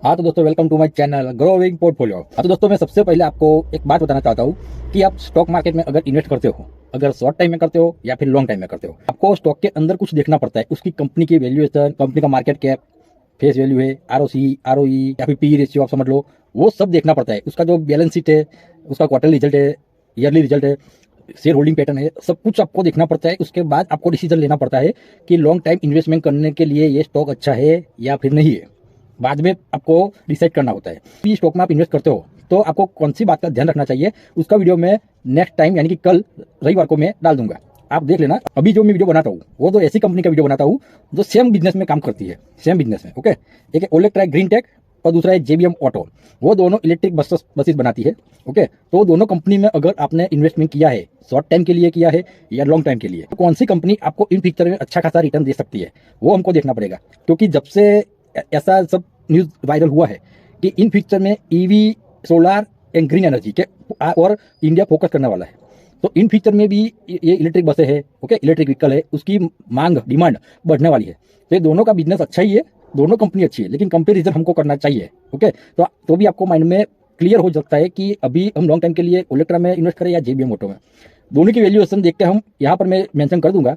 हाँ तो दोस्तों, welcome to my channel growing portfolio. हाँ तो दोस्तों, मैं सबसे पहले आपको एक बात बताना चाहता हूँ कि आप स्टॉक मार्केट में अगर इन्वेस्ट करते हो, अगर शॉर्ट टाइम में करते हो या फिर लॉन्ग टाइम में करते हो, आपको स्टॉक के अंदर कुछ देखना पड़ता है। उसकी कंपनी की वैल्यूएशन, कंपनी का मार्केट कैप, फेस वैल्यू है, आरओसी, आरओई या फिर पी रेशियो आप समझ लो, वो सब देखना पड़ता है। उसका जो बैलेंस शीट है, उसका क्वार्टरली रिजल्ट है, ईयरली रिजल्ट है, शेयर होल्डिंग पैटर्न है, सब कुछ आपको देखना पड़ता है। उसके बाद आपको डिसीजन लेना पड़ता है कि लॉन्ग टाइम इन्वेस्टमेंट करने के लिए ये स्टॉक अच्छा है या फिर नहीं है। बाद में आपको डिसाइड करना होता है कि स्टॉक में आप इन्वेस्ट करते हो तो आपको कौन सी बात का ध्यान रखना चाहिए। उसका वीडियो मैं नेक्स्ट टाइम यानी कि कल रविवार को मैं डाल दूंगा, आप देख लेना। अभी जो मैं वीडियो बनाता हूँ वो तो ऐसी कंपनी का वीडियो बनाता हूँ जो सेम बिजनेस में काम करती है, सेम बिजनेस में। ओके, एक है ओलेक्ट्रा ग्रीन टेक और दूसरा है जेबीएम ऑटो। वो दोनों इलेक्ट्रिक बसेस बनाती है। ओके, तो दोनों कंपनी में अगर आपने इन्वेस्टमेंट किया है, शॉर्ट टाइम के लिए किया है या लॉन्ग टाइम के लिए, तो कौन सी कंपनी आपको इन फ्यूचर में अच्छा खासा रिटर्न दे सकती है, वो हमको देखना पड़ेगा। क्योंकि जब से ऐसा सब न्यूज़ वायरल हुआ है कि इन फ्यूचर में EV, solar and green energy के और इंडिया फोकस करने वाला है, तो इन फ्यूचर में भी ये इलेक्ट्रिक बसें है, ओके, इलेक्ट्रिक व्हीकल है, उसकी मांग, डिमांड बढ़ने वाली है। तो ये दोनों का बिजनेस अच्छा ही है, दोनों कंपनी अच्छी है, लेकिन कंपेरिजन हमको करना चाहिए। ओके, तो भी आपको माइंड में क्लियर हो सकता है कि अभी हम लॉन्ग टाइम के लिए ओलेक्ट्रा में इन्वेस्ट करें या जेबीएम ऑटो में। दोनों की वैल्यूएशन देख के हम यहाँ पर मैं मेंशन कर दूंगा,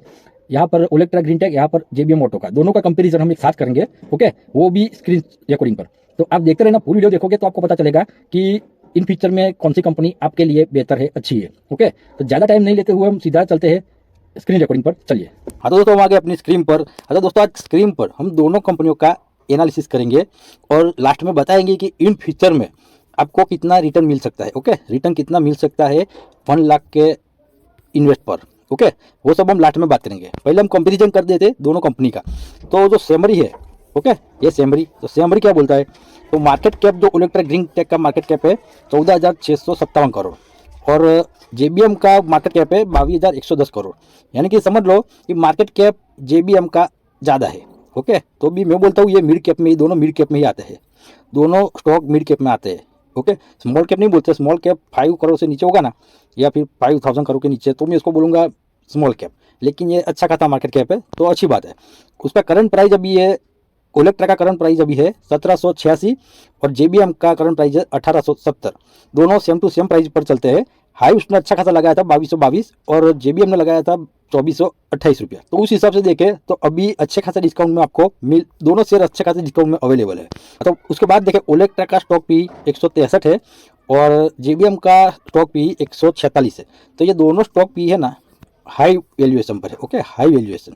यहाँ पर ओलेक्ट्रा ग्रीन टेक, यहाँ पर जेबीएम ऑटो का, दोनों का कंपैरिजन हम एक साथ करेंगे। ओके, वो भी स्क्रीन रिकॉर्डिंग पर। तो आप देखते रहना, पूरी वीडियो देखोगे तो आपको पता चलेगा कि इन फ्यूचर में कौन सी कंपनी आपके लिए बेहतर है, अच्छी है। ओके, तो ज़्यादा टाइम नहीं लेते हुए हम सीधा चलते हैं स्क्रीन रिकॉर्डिंग पर। चलिए। हाँ तो दोस्तों, हम आ गए अपनी स्क्रीन पर। हाँ तो दोस्तों, आज स्क्रीन पर हम दोनों कंपनियों का एनालिसिस करेंगे और लास्ट में बताएंगे कि इन फ्यूचर में आपको कितना रिटर्न मिल सकता है। ओके, रिटर्न कितना मिल सकता है 1 लाख के इन्वेस्ट पर। ओके, वो सब हम लास्ट में बात करेंगे। पहले हम कंपैरिजन कर देते दोनों कंपनी का। तो जो सेमरी है, ओके, ये सेमरी, तो सेमरी क्या बोलता है, तो मार्केट कैप जो ओलेक्ट्रा ग्रीन टेक का मार्केट कैप है 14,657 करोड़ और जेबीएम का मार्केट कैप है 22,110 करोड़। यानी कि समझ लो कि मार्केट कैप जेबीएम का ज़्यादा है। ओके, तो भी मैं बोलता हूँ ये मिड कैप में ही, दोनों मिड कैप में ही आते हैं, दोनों स्टॉक मिड कैप में आते हैं। ओके, स्मॉल कैप नहीं बोलते, स्मॉल कैप 5 करोड़ से नीचे होगा ना, या फिर 5,000 करोड़ के नीचे, तो मैं उसको बोलूँगा स्मॉल कैप। लेकिन ये अच्छा खासा मार्केट कैप है, तो अच्छी बात है। उसका करंट प्राइस अभी है, ओलेक्ट्रा का करंट प्राइस अभी है 1786 और जेबीएम का करंट प्राइस है 1870। दोनों सेम टू सेम प्राइस पर चलते हैं। हाई उसने अच्छा खासा लगाया था 2222 और जेबीएम ने लगाया था 2428 रुपया। तो उस हिसाब से देखें तो अभी अच्छे खासा डिस्काउंट में आपको मिल, दोनों शेयर अच्छे खासे डिस्काउंट में अवेलेबल है। तो उसके बाद देखें, ओलेक्ट्रा का स्टॉक भी 163 है और जेबीएम का स्टॉक भी 146 है। तो ये दोनों स्टॉक भी है ना हाई वैल्यूएशन पर है। ओके, हाई वैल्यूएशन,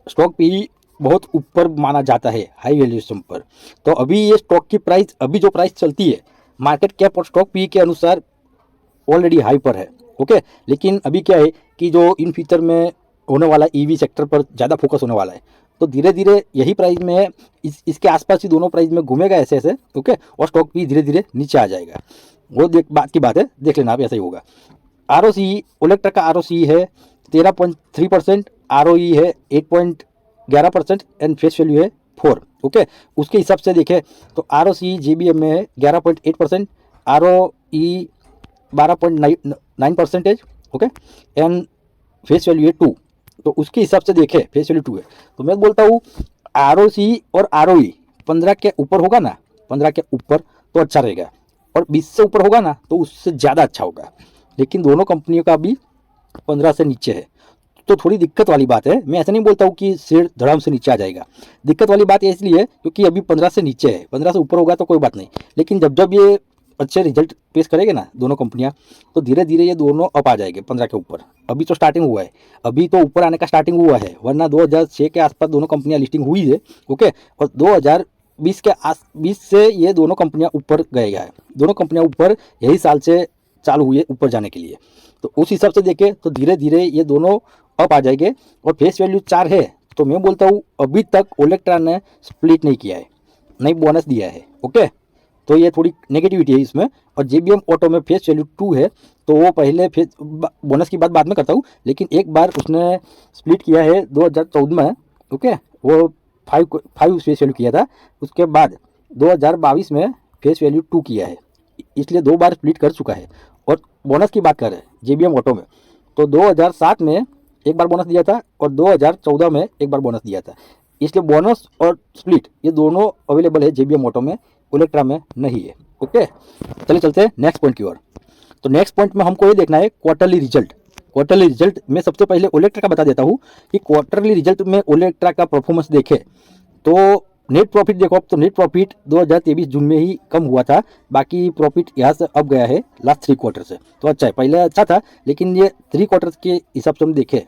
स्टॉक भी बहुत ऊपर माना जाता है हाई वैल्यूएशन पर। तो अभी ये स्टॉक की प्राइस, अभी जो प्राइस चलती है मार्केट कैप और स्टॉक पी के अनुसार ऑलरेडी हाई पर है। ओके, लेकिन अभी क्या है कि जो इन फ्यूचर में होने वाला ईवी सेक्टर पर ज़्यादा फोकस होने वाला है, तो धीरे धीरे यही प्राइस में है, इसके आसपास ही दोनों प्राइस में घूमेगा ऐसे ऐसे। ओके, और स्टॉक भी धीरे धीरे नीचे आ जाएगा। वो बात की बात है, देख लेना आप, ऐसा ही होगा। आरओसी, ओलेक्ट्रा का आरओसी है 13.3%, आरओई है 8.11% एंड फेस वैल्यू है 4। ओके, उसके हिसाब से देखें तो आरओसी जेबीएम में है 11.8%, ROE 12.9%। Okay, and face value है 2। तो उसके हिसाब से देखें फेस वैल्यू 2 है, तो मैं बोलता हूँ आरओसी और आरओई 15 के ऊपर होगा ना, 15 के ऊपर तो अच्छा रहेगा, और 20 से ऊपर होगा ना तो उससे ज़्यादा अच्छा होगा। लेकिन दोनों कंपनियों का भी 15 से नीचे है, तो थोड़ी दिक्कत वाली बात है। मैं ऐसा नहीं बोलता हूँ कि शेयर धड़ाम से नीचे आ जाएगा। दिक्कत वाली बात ये इसलिए क्योंकि अभी 15 से नीचे है, 15 से ऊपर होगा तो कोई बात नहीं, लेकिन जब जब ये अच्छे रिजल्ट पेश करेंगे ना दोनों कंपनियां, तो धीरे धीरे ये दोनों अप आ जाएंगे 15 के ऊपर। अभी तो स्टार्टिंग हुआ है, अभी तो ऊपर आने का स्टार्टिंग हुआ है, वरना 2006 के आसपास दोनों कंपनियां लिस्टिंग हुई है। ओके, और 2020 के 20 से ये दोनों कंपनियां ऊपर गए है, दोनों कंपनियां ऊपर यही साल से चालू हुई है ऊपर जाने के लिए। तो उस हिसाब से देखें तो धीरे धीरे ये दोनों अप आ जाएंगे। और फेस वैल्यू 4 है, तो मैं बोलता हूँ अभी तक ओलेक्ट्रा ने स्प्लिट नहीं किया है, नहीं बोनस दिया है। ओके, तो ये थोड़ी नेगेटिविटी है इसमें। और जेबीएम ऑटो में फेस वैल्यू 2 है, तो वो पहले फेस बोनस की बात बाद में करता हूँ, लेकिन एक बार उसने स्प्लिट किया है 2014 में। ओके, वो 5 फेस वैल्यू किया था, उसके बाद 2022 में फेस वैल्यू 2 किया है, इसलिए 2 बार स्प्लिट कर चुका है। और बोनस की बात कर रहे हैं जेबीएम ऑटो में, तो 2007 में एक बार बोनस दिया था और 2014 में एक बार बोनस दिया था, इसलिए बोनस और स्प्लिट ये दोनों अवेलेबल है जेबीएम ऑटो में। ओलेक्ट्रा में नहीं है। ओके, चलिए चलते हैं नेक्स्ट पॉइंट की ओर। तो नेक्स्ट पॉइंट में हमको ये देखना है क्वार्टरली रिजल्ट। क्वार्टरली रिजल्ट में सबसे पहले ओलेक्ट्रा का बता देता हूँ कि क्वार्टरली रिजल्ट में ओलेक्ट्रा का परफॉर्मेंस देखे तो नेट प्रॉफिट देखो, अब तो नेट प्रॉफिट 2023 जून में ही कम हुआ था, बाकी प्रॉफिट यहाँ से अब गया है लास्ट 3 क्वार्टर से, तो अच्छा है। पहले अच्छा था लेकिन ये 3 क्वार्टर के हिसाब से हम देखें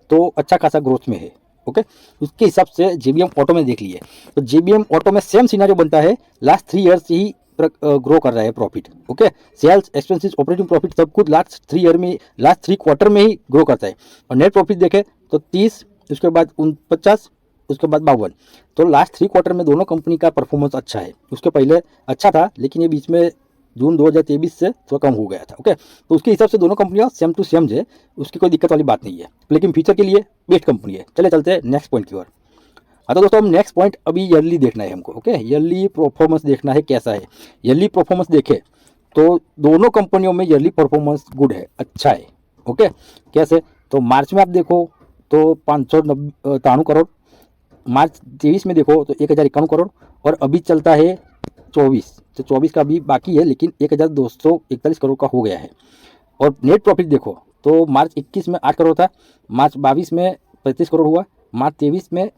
तो अच्छा खासा ग्रोथ में है। ओके, उसके हिसाब से जेबीएम ऑटो में देख लिए तो जेबीएम ऑटो में सेम सिनेरियो बनता है, लास्ट 3 ईयर से ही ग्रो कर रहा है profit. Okay, sales, expenses, operating profit सब कुछ लास्ट 3 ईयर में, लास्ट 3 क्वार्टर में ही ग्रो करता है। और नेट प्रॉफिट देखें तो 30, उसके बाद 49, उसके बाद 52। तो लास्ट 3 क्वार्टर में दोनों कंपनी का परफॉर्मेंस अच्छा है। उसके पहले अच्छा था लेकिन ये बीच में जून 2023 से थोड़ा कम हो गया था। ओके, तो उसके हिसाब से दोनों कंपनियां सेम टू सेम है, उसकी कोई दिक्कत वाली बात नहीं है, लेकिन फ्यूचर के लिए बेस्ट कंपनी है। चले चलते हैं नेक्स्ट पॉइंट की ओर। हाँ तो दोस्तों हम नेक्स्ट पॉइंट अभी ईयरली देखना है हमको। ओके, ईयरली परफॉर्मेंस देखना है कैसा है। ईयरली परफॉर्मेंस देखे तो दोनों कंपनियों में ईयरली परफॉर्मेंस गुड है, अच्छा है। ओके, कैसे, तो मार्च में आप देखो तो 593 करोड़, मार्च 23 में देखो तो 1051 करोड़, और अभी चलता है 24, तो 24 का भी बाकी है लेकिन 1241 करोड़ का हो गया है। और नेट प्रॉफिट देखो तो मार्च 21 में 8 करोड़ था, मार्च 22 में 35 करोड़ हुआ, मार्च 23 में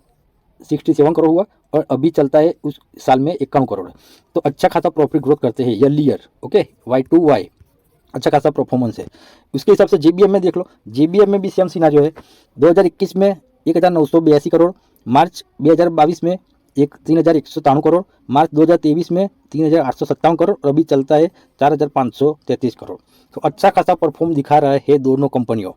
67 करोड़ हुआ, और अभी चलता है उस साल में 51 करोड़। तो अच्छा खासा प्रॉफिट ग्रोथ करते हैं ईयरली ईयर। ओके, Y2Y अच्छा खासा परफॉर्मेंस है। उसके हिसाब से जेबीएम में देख लो, जेबीएम में भी सेम सिनेरियो है। 2021 में 1982 करोड़, मार्च 2022 में 3193 करोड़, मार्च 2023 में 3857 करोड़, और अभी चलता है 4533 करोड़। तो अच्छा खासा परफॉर्म दिखा रहा है दोनों कंपनियों।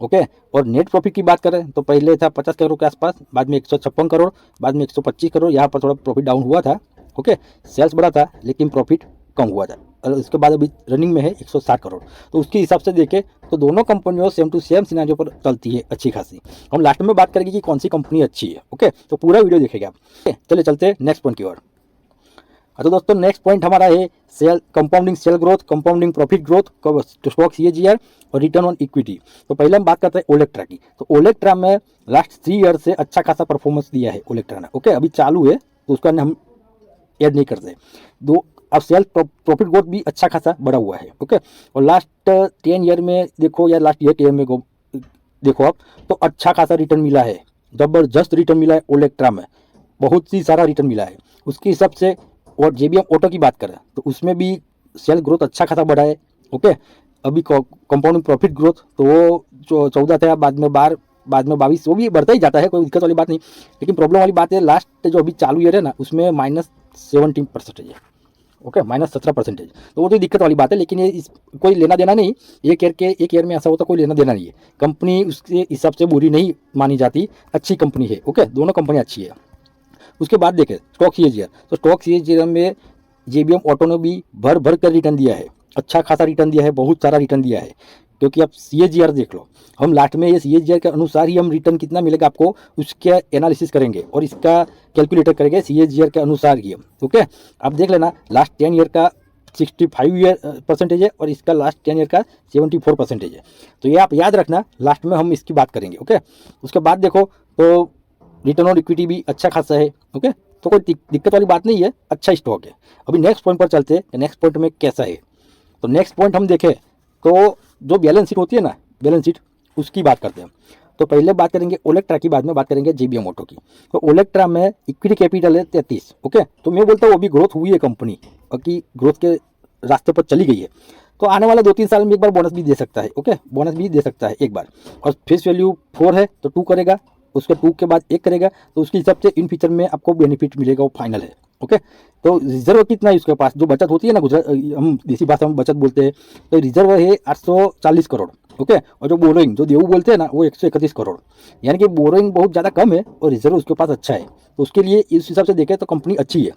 ओके, और नेट प्रॉफिट की बात करें तो पहले था 50 करोड़ के आसपास, बाद में 156 करोड़, बाद में 125 करोड़, यहाँ पर थोड़ा प्रॉफिट डाउन हुआ था। ओके, सेल्स बढ़ा था लेकिन प्रॉफिट कम हुआ था, और उसके बाद अभी रनिंग में है 160 करोड़। तो उसके हिसाब से देखें तो दोनों कंपनियों सेम टू सेम सिनेरियो पर चलती है अच्छी खासी। हम लास्ट में बात करेंगे कि कौन सी कंपनी अच्छी है। ओके, तो पूरा वीडियो देखेंगे आप। चलिए चलते हैं नेक्स्ट पॉइंट की ओर। तो दोस्तों नेक्स्ट पॉइंट हमारा है sale, compounding sale growth, compounding profit growth, stock CAGR और रिटर्न ऑन इक्विटी। तो पहले हम बात करते हैं ओलेक्ट्रा की। तो ओलेक्ट्रा में लास्ट 3 ईयर से अच्छा खासा परफॉर्मेंस दिया है ओलेक्ट्रा ने। ओके, अभी चालू है तो उसका हम ऐड नहीं करते। दो अब सेल प्रॉफिट ग्रोथ भी अच्छा खासा बढ़ा हुआ है। ओके, और लास्ट 10 ईयर में देखो या लास्ट ईयर में देखो आप तो अच्छा खासा रिटर्न मिला है, जबरदस्त रिटर्न मिला है ओलेक्ट्रा में, बहुत ही सारा रिटर्न मिला है उसके हिसाब से। और जेबीएम ऑटो की बात करें तो उसमें भी सेल ग्रोथ अच्छा खासा बढ़ा है। ओके, अभी कंपाउंडिंग प्रॉफिट ग्रोथ तो वो 14 था, बाद में 12, बाद में 22, वो भी बढ़ता ही जाता है, कोई दिक्कत वाली बात नहीं। लेकिन प्रॉब्लम वाली बात है लास्ट जो अभी चालू ईयर है ना उसमें -17% है। ओके, -17%, तो वो तो दिक्कत वाली बात है। लेकिन ये कोई लेना देना नहीं, एक ईयर में ऐसा होता कोई लेना देना नहीं है। कंपनी उसके हिसाब से बुरी नहीं मानी जाती, अच्छी कंपनी है। ओके, दोनों कंपनी अच्छी है। उसके बाद देखें स्टॉक सीएजीआर, तो स्टॉक सीएजीआर में जेबीएम ऑटो ने भी भर भर कर रिटर्न दिया है, अच्छा खासा रिटर्न दिया है, बहुत सारा रिटर्न दिया है। क्योंकि आप सीएजीआर देख लो, हम लास्ट में ये सीएजीआर के अनुसार ही हम रिटर्न कितना मिलेगा आपको उसके एनालिसिस करेंगे और इसका कैलकुलेटर करेंगे सीएजीआर के अनुसार ही हम। ओके, आप देख लेना लास्ट 10 ईयर का 65% है और इसका लास्ट 10 ईयर का 74% है। तो ये आप याद रखना, लास्ट में हम इसकी बात करेंगे। ओके, उसके बाद देखो तो रिटर्न ऑन इक्विटी भी अच्छा खासा है। ओके, तो कोई दिक्कत वाली बात नहीं है, अच्छा स्टॉक है। अभी नेक्स्ट पॉइंट पर चलते हैं, नेक्स्ट पॉइंट में कैसा है। तो नेक्स्ट पॉइंट हम देखें तो जो बैलेंस शीट होती है ना, बैलेंस शीट उसकी बात करते हैं। तो पहले बात करेंगे ओलेक्ट्रा की, बाद में बात करेंगे जेबीएम ऑटो की। तो ओलेक्ट्रा में इक्विटी कैपिटल है 33। ओके, तो मैं बोलता हूँ अभी ग्रोथ हुई है कंपनी की, ग्रोथ के रास्ते पर चली गई है। तो आने वाले 2-3 साल में एक बार बोनस भी दे सकता है। ओके, बोनस भी दे सकता है एक बार। और फेस वैल्यू 4 है तो 2 करेगा, उसके 2 के बाद 1 करेगा, तो उसके हिसाब से इन फ्यूचर में आपको बेनिफिट मिलेगा, वो फाइनल है। ओके, तो रिजर्व कितना है उसके पास, जो बचत होती है ना, गुजरात हम देसी भाषा में बचत बोलते हैं, तो रिजर्व है 840 करोड़। ओके, और जो बोरोइंग जो देऊ बोलते हैं ना वो 131 करोड़, यानी कि बोरोइंग बहुत ज़्यादा कम है और रिजर्व उसके पास अच्छा है। तो उसके लिए इस हिसाब से देखें तो कंपनी अच्छी है।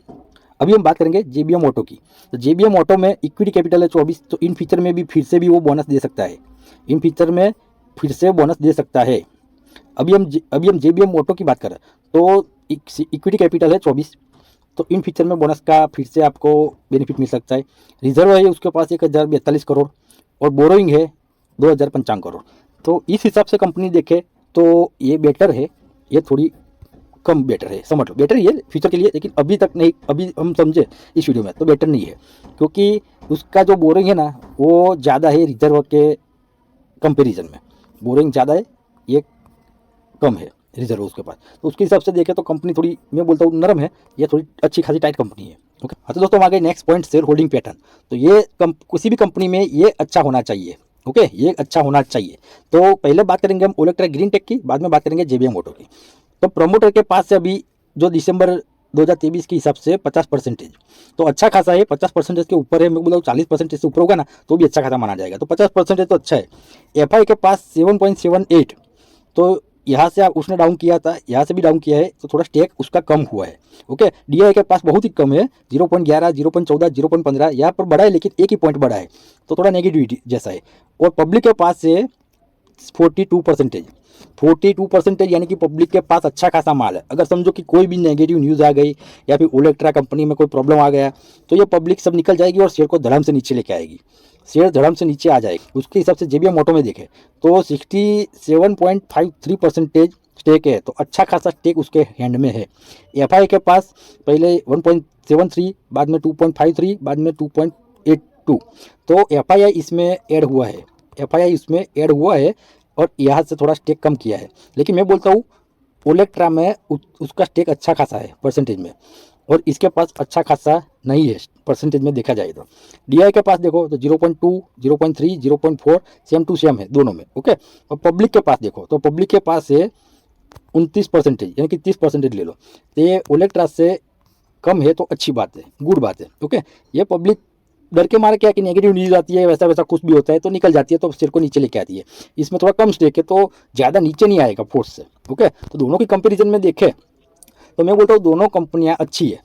अभी हम बात करेंगे जेबीएम ऑटो की। तो जेबीएम ऑटो में इक्विटी कैपिटल है 24, तो इन फ्यूचर में भी फिर से भी वो बोनस दे सकता है, इन फ्यूचर में फिर से बोनस दे सकता है। अभी हम जेबीएम ऑटो की बात करें तो इक्विटी कैपिटल है 24, तो इन फ्यूचर में बोनस का फिर से आपको बेनिफिट मिल सकता है। रिजर्व है उसके पास 1042 करोड़ और बोरोइंग है 2055 करोड़। तो इस हिसाब से कंपनी देखे तो ये बेटर है, ये थोड़ी कम बेटर है, समझ लो बेटर ही है फ्यूचर के लिए, लेकिन अभी तक नहीं, अभी हम समझे इस वीडियो में तो बेटर नहीं है, क्योंकि उसका जो बोरिंग है ना वो ज़्यादा है रिजर्व के कंपेरिजन में। बोरिंग ज़्यादा है, ये कम है रिजर्व उसके पास, तो उसके हिसाब से देखें तो कंपनी थोड़ी, मैं बोलता हूँ नरम है, ये थोड़ी अच्छी खासी टाइट कंपनी है। ओके, हाँ तो दोस्तों हम आ गए next point, share holding pattern. तो ये किसी भी कंपनी में ये अच्छा होना चाहिए। ओके, ये अच्छा होना चाहिए। तो पहले बात करेंगे हम ओलेक्ट्रा ग्रीन टेक की, बाद में बात करेंगे जेबीएम ऑटो की। तो प्रमोटर के पास से अभी जो दिसंबर 2023 के हिसाब से 50%, तो अच्छा खासा है, 50% के ऊपर है, मैं बोला 40% से ऊपर होगा ना तो भी अच्छा खासा माना जाएगा, तो 50% तो अच्छा है। एफआई के पास 7.78, तो यहाँ से आप उसने डाउन किया था, यहाँ से भी डाउन किया है, तो थोड़ा स्टेक उसका कम हुआ है। ओके, डीआई के पास बहुत ही कम है, 0.11, 0.14, 0.15, यहाँ पर बढ़ा है लेकिन एक ही पॉइंट बढ़ा है, तो थोड़ा नेगेटिविटी जैसा है। और पब्लिक के पास से 42%, यानी कि पब्लिक के पास अच्छा खासा माल है। अगर समझो कि कोई भी नेगेटिव न्यूज़ आ गई या फिर ओलेक्ट्रा कंपनी में कोई प्रॉब्लम आ गया, तो ये पब्लिक सब निकल जाएगी और शेयर को धड़म से नीचे लेके आएगी, शेयर धड़म से नीचे आ जाएगी। उसके हिसाब से जेबीएम ऑटो में देखें तो 67.53% स्टेक है, तो अच्छा खासा स्टेक उसके हैंड में है। एफआई के पास पहले 1.73, बाद में 2.53, बाद में 2.82, तो एफआई इसमें ऐड हुआ है, एफआई इसमें ऐड हुआ है और यहाँ से थोड़ा स्टेक कम किया है। लेकिन मैं बोलता हूँ ओलेक्ट्रा में उसका स्टेक अच्छा खासा है परसेंटेज में, और इसके पास अच्छा खासा नहीं है परसेंटेज में देखा जाए तो। डीआई के पास देखो तो 0.2, 0.3, 0.4 सेम टू सेम है दोनों में। ओके, और पब्लिक के पास देखो तो पब्लिक के पास है 29%, यानी कि 30% ले लो, तो ये ओलेक्ट्रा से कम है, तो अच्छी बात है, गुड बात है। ओके, ये पब्लिक डर के मारे क्या कि नेगेटिव न्यूज़ आती है, वैसा वैसा कुछ भी होता है तो निकल जाती है, तो शेयर को नीचे लेके आती है। इसमें थोड़ा कम स्टेक है तो ज़्यादा नीचे नहीं आएगा फोर्स से। ओके, तो दोनों की कंपेरिजन में देखें तो मैं बोलता हूँ दोनों कंपनियाँ अच्छी है,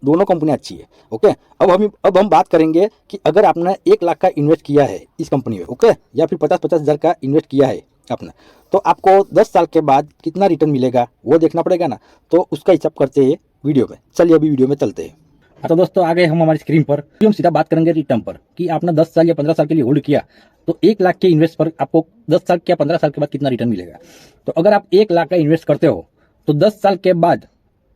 दोनों कंपनियाँ अच्छी है। ओके, अब हम बात करेंगे कि अगर आपने 1 लाख का इन्वेस्ट किया है इस कंपनी में, ओके, या फिर 50-50 हज़ार का इन्वेस्ट किया है आपने, तो आपको 10 साल के बाद कितना रिटर्न मिलेगा वो देखना पड़ेगा ना, तो उसका हिसाब करते हैं वीडियो में। चलिए अभी वीडियो में चलते हैं। हाँ तो दोस्तों आ गए हम हमारी स्क्रीन पर, हम सीधा बात करेंगे रिटर्न पर कि आपने 10 साल या 15 साल के लिए होल्ड किया तो 1 लाख के इन्वेस्ट पर आपको 10 साल या 15 साल के बाद कितना रिटर्न मिलेगा। तो अगर आप 1 लाख का इन्वेस्ट करते हो तो 10 साल के बाद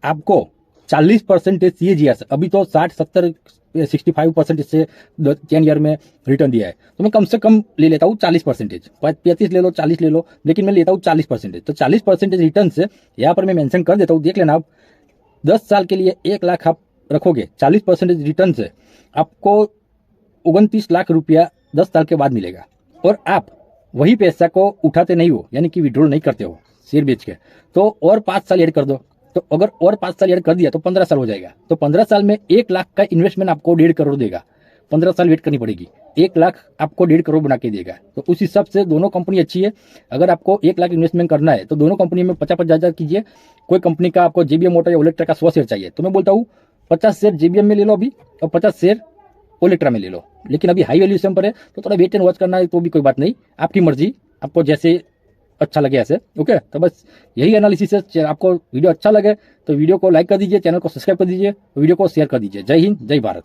आपको 40% CAGR से, अभी तो 60-70 65% से 10 ईयर में रिटर्न दिया है, तो मैं कम से कम ले लेता हूँ 40%, 35 ले लो, 40 ले लो, लेकिन मैं लेता हूँ 40%। तो 40% रिटर्न से यहाँ पर मैं मेंशन कर देता हूँ, देख लेना आप। 10 साल के लिए 1 लाख आप रखोगे, 40% रिटर्न से आपको 29 लाख रुपया 10 साल के बाद मिलेगा, और आप वही पैसा को उठाते नहीं हो, यानी कि विड्रॉल नहीं करते हो शेयर बेच के, तो और 5 साल ऐड कर दो। तो अगर और 5 साल ऐड कर दिया तो 15 साल हो जाएगा। तो 15 साल में 1 लाख का इन्वेस्टमेंट आपको 1.5 करोड़ देगा, 15 साल वेट करनी पड़ेगी, 1 लाख आपको 1.5 करोड़ बना के देगा। तो उस हिसाब से दोनों कंपनी अच्छी है। अगर आपको 1 लाख इन्वेस्टमेंट करना है तो दोनों कंपनी में 50-50 हज़ार कीजिए। कोई कंपनी का आपको जेबीएम ऑटो या ओलेक्ट्रा का 100 शेयर चाहिए तो मैं बोलता हूँ 50 शेयर जेबीएम में ले लो अभी, और 50 शेयर ओलेक्ट्रा में ले लो। लेकिन अभी हाई वैल्यूएशन पर है तो थोड़ा वेट एंड वॉच करना है तो भी कोई बात नहीं, आपकी मर्जी, आपको जैसे अच्छा लगे ऐसे। ओके, तो बस यही एनालिसिस है। आपको वीडियो अच्छा लगे तो वीडियो को लाइक कर दीजिए, चैनल को सब्सक्राइब कर दीजिए, वीडियो को शेयर कर दीजिए। जय हिंद, जय भारत।